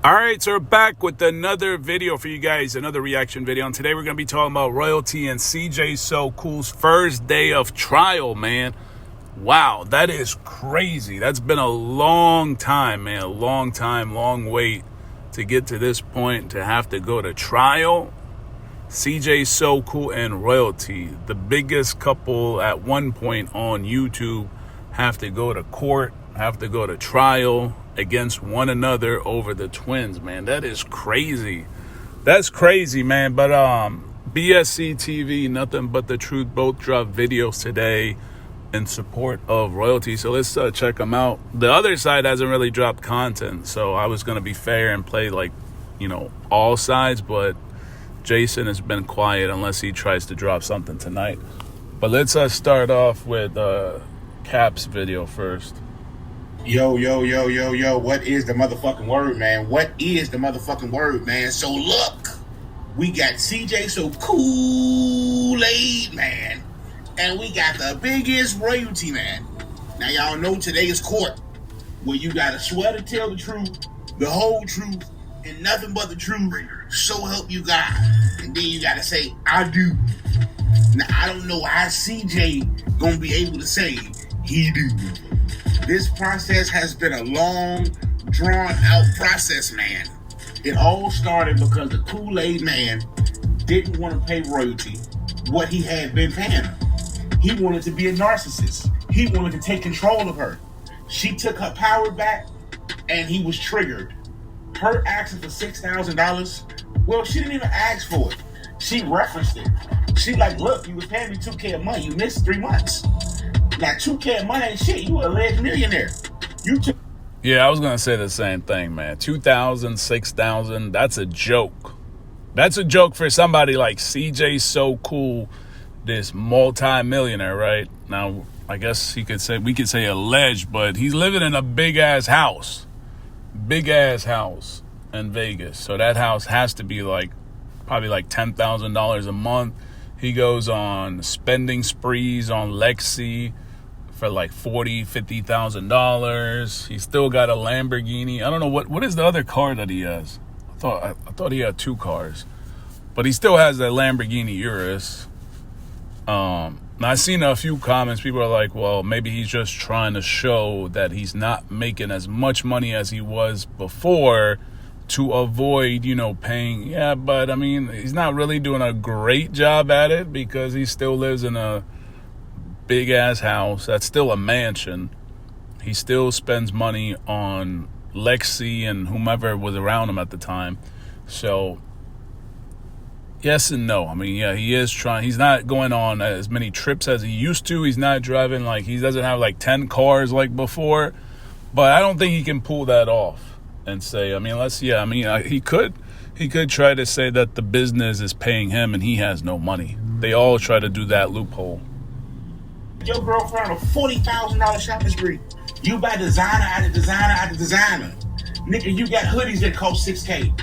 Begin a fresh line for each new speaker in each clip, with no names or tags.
All right, so we're back with another video for you guys, another reaction video. And today we're going to be talking about Royalty and CJ So Cool's first day of trial, man. Wow, that is crazy. That's been a long time, man. A long time, long wait to get to this point, to have to go to trial. CJ So Cool and Royalty, the biggest couple at one point on YouTube, have to go to court, have to go to trial against one another over the twins, man. That is crazy. That's crazy, man. But BSC TV, Nothing But the Truth, both dropped videos today in support of Royalty. So let's check them out. The other side hasn't really dropped content, so I was going to be fair and play, like, you know, all sides, but Jason has been quiet unless he tries to drop something tonight. But let's start off with Cap's video first.
Yo, what is the motherfucking word, man? What is the motherfucking word, man? So look, we got CJ So Kool-Aid, man. And we got the biggest Royalty, man. Now, y'all know today is court, where you gotta swear to tell the truth, the whole truth, and nothing but the truth, so help you God. And then you gotta say, I do. Now, I don't know how CJ gonna be able to say he do. This process has been a long, drawn-out process, man. It all started because the Kool-Aid man didn't want to pay Royalty what he had been paying her. He wanted to be a narcissist. He wanted to take control of her. She took her power back, and he was triggered. Her asking for $6,000, well, she didn't even ask for it. She referenced it. She like, look, you was paying me $2K a month. You missed 3 months. Now, $2K a month ain't shit. You an alleged millionaire.
Yeah, I was going to say the same thing, man. $2,000, $6,000, that's a joke. That's a joke for somebody like CJ So Cool, this multi-millionaire, right? Now, I guess we could say alleged, but he's living in a big-ass house. Big-ass house in Vegas. So that house has to be probably like $10,000 a month. He goes on spending sprees on Lexi for like $40,000, $50,000. He's still got a Lamborghini. I don't know what is the other car that he has. I thought he had 2 cars, but he still has that Lamborghini Urus. Now I've seen a few comments. People are like, well, maybe he's just trying to show that he's not making as much money as he was before to avoid, paying. Yeah, but I mean, he's not really doing a great job at it because he still lives in a big ass house. That's still a mansion. He still spends money on Lexi and whomever was around him at the time. So yes and no. I mean, yeah, he is trying. He's not going on as many trips as he used to. He's not driving he doesn't have 10 cars like before. But I don't think he can pull that off and say, he could try to say that the business is paying him and he has no money. They all try to do that loophole.
Your girlfriend a $40,000 shopping spree. You buy designer after designer after designer. Nigga, you got hoodies that cost $6K.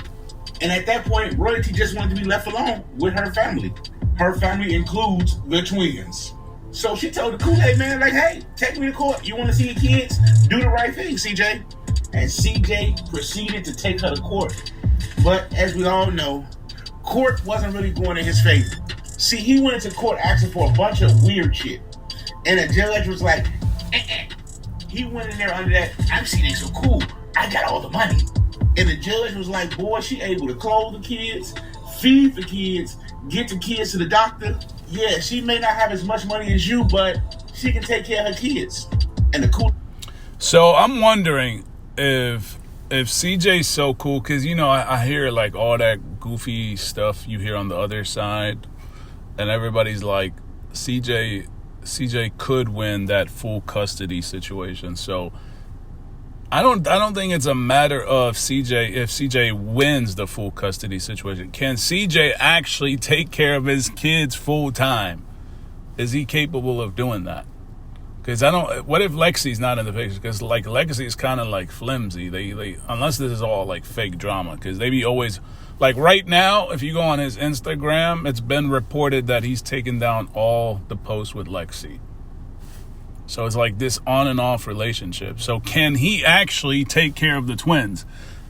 And at that point, Royalty just wanted to be left alone with her family. Her family includes the twins. So she told the Kool-Aid man, hey, take me to court. You want to see your kids? Do the right thing, CJ. And CJ proceeded to take her to court. But as we all know, court wasn't really going in his favor. See, he went into court asking for a bunch of weird shit. And the judge was like, He went in there under that, I'm CJ So Cool, I got all the money. And the judge was like, boy, she able to clothe the kids, feed the kids, get the kids to the doctor. Yeah, she may not have as much money as you, but she can take care of her kids. And the cool.
So I'm wondering if CJ So Cool, because I hear all that goofy stuff you hear on the other side, and everybody's like, CJ could win that full custody situation. So I don't think it's a matter of if CJ wins the full custody situation. Can CJ actually take care of his kids full time? Is he capable of doing that? Because what if Lexi's not in the picture? Because Lexi is kind of flimsy. They unless this is all fake drama, because they be always right now. If you go on his Instagram, it's been reported that he's taken down all the posts with Lexi. So it's this on and off relationship. So can he actually take care of the twins?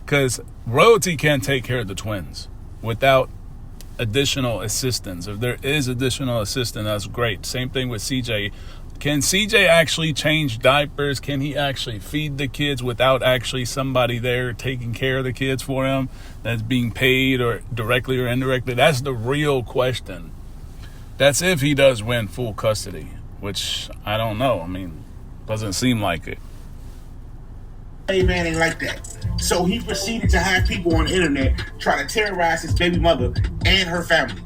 because royalty can't take care of the twins without additional assistance. If there is additional assistance, that's great. Same thing with CJ. Can CJ actually change diapers? Can he actually feed the kids without actually somebody there taking care of the kids for him that's being paid or directly or indirectly? That's the real question. That's if he does win full custody, which I don't know. I mean, doesn't seem like it.
Hey man, ain't like that. So he proceeded to have people on the internet try to terrorize his baby mother and her family,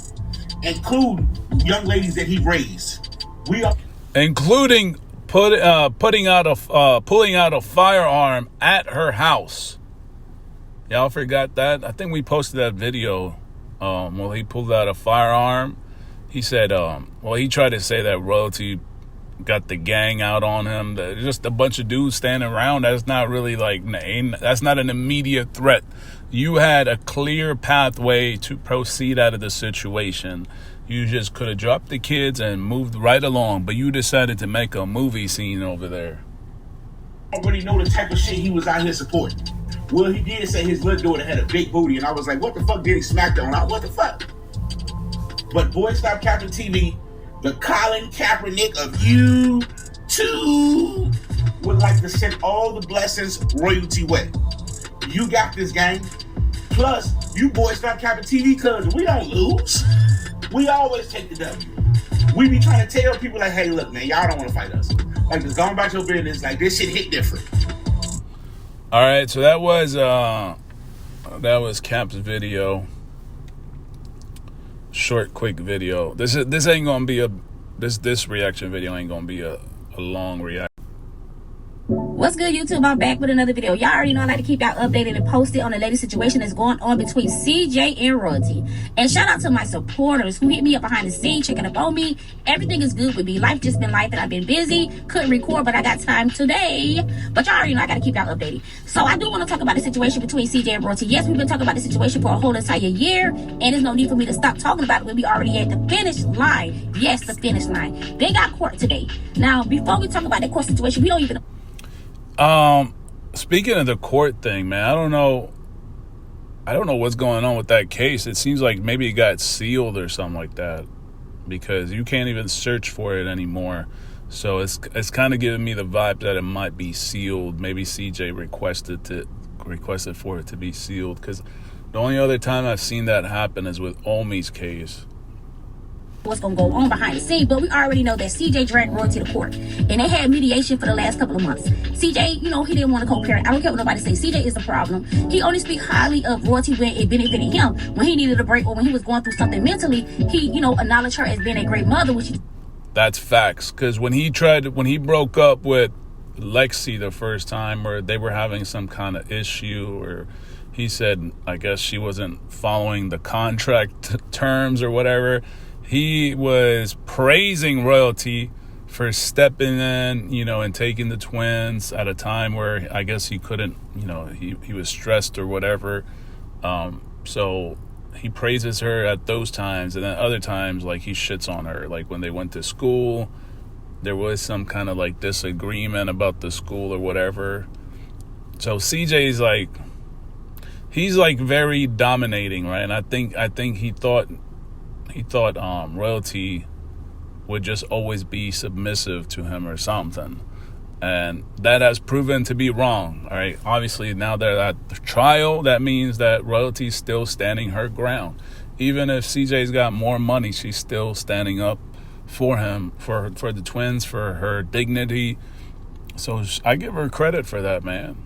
including young ladies that he raised.
Including pulling out a firearm at her house. Y'all forgot that? I think we posted that video. Well, he pulled out a firearm. He said, he tried to say that royalty got the gang out on him. Just a bunch of dudes standing around. That's not really that's not an immediate threat. You had a clear pathway to proceed out of the situation. You just could have dropped the kids and moved right along, but you decided to make a movie scene over there.
I already know the type of shit he was out here supporting. Well, he did say his little daughter had a big booty, and I was like, what the fuck did he smack that on? What the fuck? But Boys Stop Capping TV, the Colin Kaepernick of YouTube, would like to send all the blessings royalty way. You got this, gang. Plus, you Boys Stop Capping TV, cuz we don't lose. We always take the W. We be trying to tell people like, hey, look, man, y'all don't want to fight us. Like, just going about your business. Like, this shit hit different.
All right, so that was Cap's video. Short, quick video. This ain't gonna be this reaction video ain't gonna be a long reaction.
What's good, YouTube? I'm back with another video. Y'all already know I like to keep y'all updated and posted on the latest situation that's going on between CJ and Royalty. And shout out to my supporters who hit me up behind the scenes, checking up on me. Everything is good with me. Life just been life and I've been busy. Couldn't record, but I got time today. But y'all already know I gotta keep y'all updated. So I do want to talk about the situation between CJ and Royalty. Yes, we've been talking about the situation for a whole entire year, and there's no need for me to stop talking about it when we already at the finish line. Yes, the finish line. They got court today. Now, before we talk about the court situation, we don't even...
Speaking of the court thing, man, I don't know what's going on with that case. It seems like maybe it got sealed or something like that, because you can't even search for it anymore. So it's kind of giving me the vibe that it might be sealed. Maybe CJ requested for it to be sealed, because the only other time I've seen that happen is with Omi's case.
What's going to go on behind the scenes, but we already know that CJ dragged Royalty to court, and they had mediation for the last couple of months. CJ, he didn't want to co-parent. I don't care what nobody says. CJ is the problem. He only speaks highly of Royalty when it benefited him. When he needed a break or when he was going through something mentally, he, acknowledged her as being a great mother, which
That's facts, because when he broke up with Lexi the first time, or they were having some kind of issue, or he said, I guess she wasn't following the contract terms or whatever, he was praising Royalty for stepping in, and taking the twins at a time where I guess he couldn't, he was stressed or whatever. So he praises her at those times, and then other times, like, he shits on her. Like, when they went to school, there was some kind of, like, disagreement about the school or whatever. So CJ's, like, he's, like, very dominating, right? And I think he thought Royalty would just always be submissive to him or something. And that has proven to be wrong, all right? Obviously, now they're at the trial. That means that Royalty's still standing her ground. Even if CJ's got more money, she's still standing up for him, for the twins, for her dignity. So I give her credit for that, man.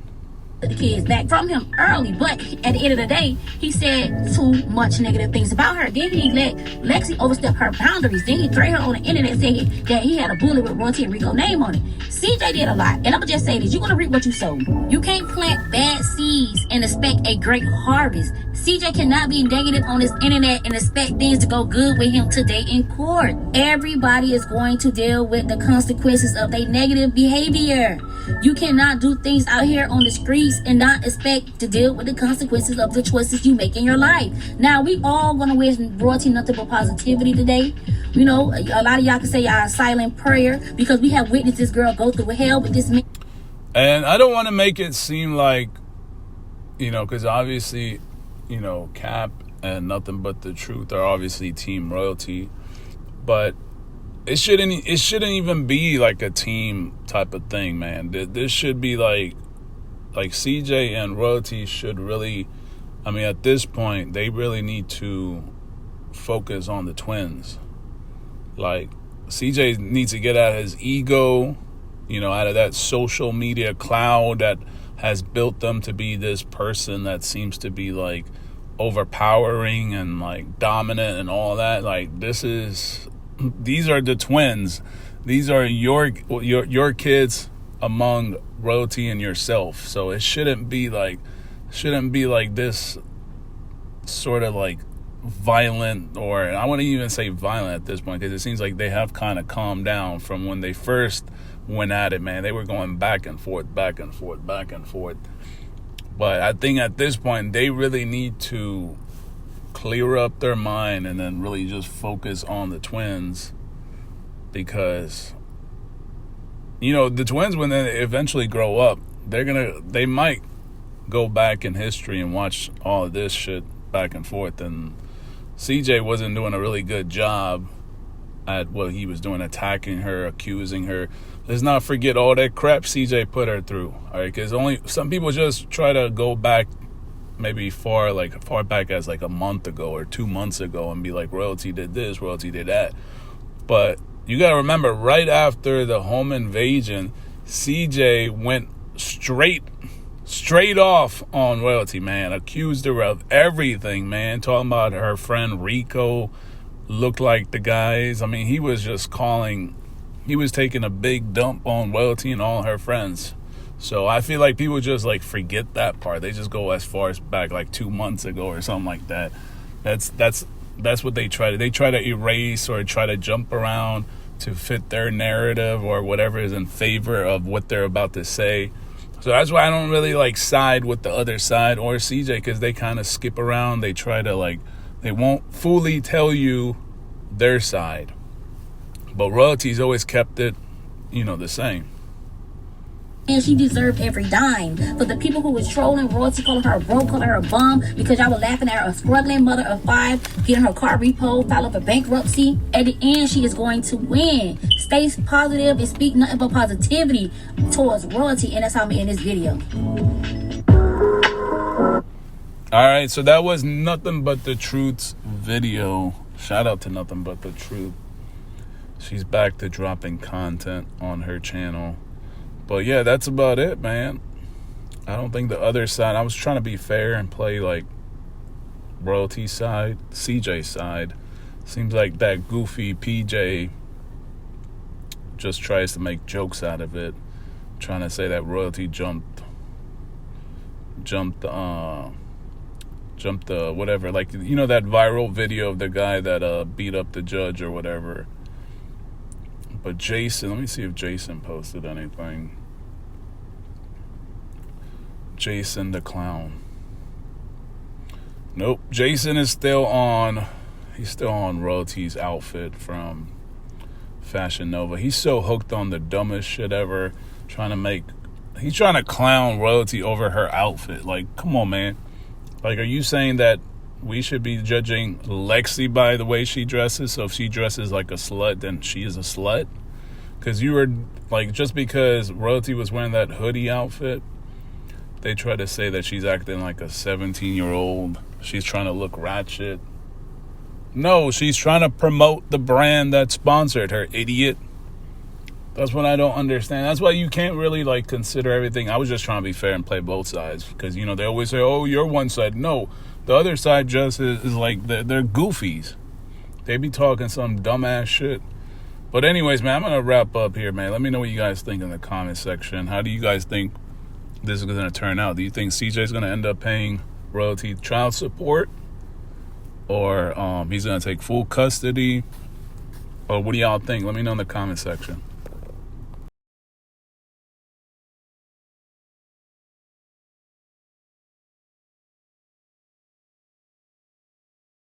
The kids back from him early, but at the end of the day, he said too much negative things about her. Then he let Lexi overstep her boundaries. Then he threatened her on the internet saying that he had a bullet with Royalty and Rico name on it. CJ did a lot, and I'm gonna just say this: you're gonna reap what you sow. You can't plant bad seeds and expect a great harvest. CJ cannot be negative on his internet and expect things to go good with him today in court. Everybody is going to deal with the consequences of their negative behavior. You cannot do things out here on the streets and not expect to deal with the consequences of the choices you make in your life. Now, we all gonna wish Royalty nothing but positivity today. A lot of y'all can say y'all silent prayer, because we have witnessed this girl go through hell with this man.
And I don't want to make it seem like, You know, because obviously, you know, Cap and Nothing But the Truth are obviously Team Royalty, but it shouldn't even be like a team type of thing, man. This should be like CJ and Royalty should really, I mean, at this point, they really need to focus on the twins. Like, CJ needs to get out of his ego, you know, out of that social media cloud that has built them to be this person that seems to be like overpowering and like dominant and all that. Like, these are the twins. These are your kids among Royalty and yourself. So it shouldn't be like this sort of like violent, or I wouldn't even say violent at this point, because it seems like they have kind of calmed down from when they first went at it, man. They were going back and forth. But I think at this point they really need to clear up their mind and then really just focus on the twins, because, you know, the twins, when they eventually grow up, they might go back in history and watch all of this shit back and forth. And CJ wasn't doing a really good job at what he was doing, attacking her, accusing her. Let's not forget all that crap CJ put her through. All right, because only some people just try to go back, maybe far back as like a month ago or 2 months ago, and be like, Royalty did this, Royalty did that. But you gotta remember, right after the home invasion, CJ went straight off on Royalty, man. Accused her of everything, man. Talking about her friend Rico looked like the guys. I mean, he was taking a big dump on Royalty and all her friends. So I feel like people just like forget that part. They just go as far as back like 2 months ago or something like that. That's what they try to. They try to erase or try to jump around to fit their narrative or whatever is in favor of what they're about to say. So that's why I don't really like side with the other side or CJ, because they kind of skip around. They try to they won't fully tell you their side. But Royalty's always kept it, you know, the same.
And she deserved every dime. For the people who was trolling Royalty, calling her broke, calling her a bum, because y'all were laughing at her, a struggling mother of 5, getting her car repoed, filing for bankruptcy. At the end, she is going to win. Stay positive and speak nothing but positivity towards Royalty. And that's how I'm going to end this video.
All right, so that was Nothing But the Truth's video. Shout out to Nothing But the Truth. She's back to dropping content on her channel. But yeah, that's about it, man. I don't think the other side, I was trying to be fair and play like Royalty side, CJ side. Seems like that goofy PJ just tries to make jokes out of it, trying to say that Royalty jumped whatever, like, you know, that viral video of the guy that beat up the judge or whatever. But Jason, let me see if Jason posted anything. Jason the clown. Nope. Jason is still on. He's still on Royalty's outfit from Fashion Nova. He's so hooked on the dumbest shit ever. He's trying to clown Royalty over her outfit. Like, come on, man. Like, are you saying that we should be judging Lexi by the way she dresses? So if she dresses like a slut, then she is a slut? Because you were, like, just because Royalty was wearing that hoodie outfit, they try to say that she's acting like a 17-year-old. She's trying to look ratchet. No, she's trying to promote the brand that sponsored her, idiot. That's what I don't understand. That's why you can't really, like, consider everything. I was just trying to be fair and play both sides. Because, you know, they always say, oh, you're one side. No, the other side just is like, they're goofies. They be talking some dumbass shit. But anyways, man, I'm going to wrap up here, man. Let me know what you guys think in the comment section. How do you guys think this is going to turn out? Do you think CJ is going to end up paying Royalty child support? Or he's going to take full custody? Or what do y'all think? Let me know in the comment section.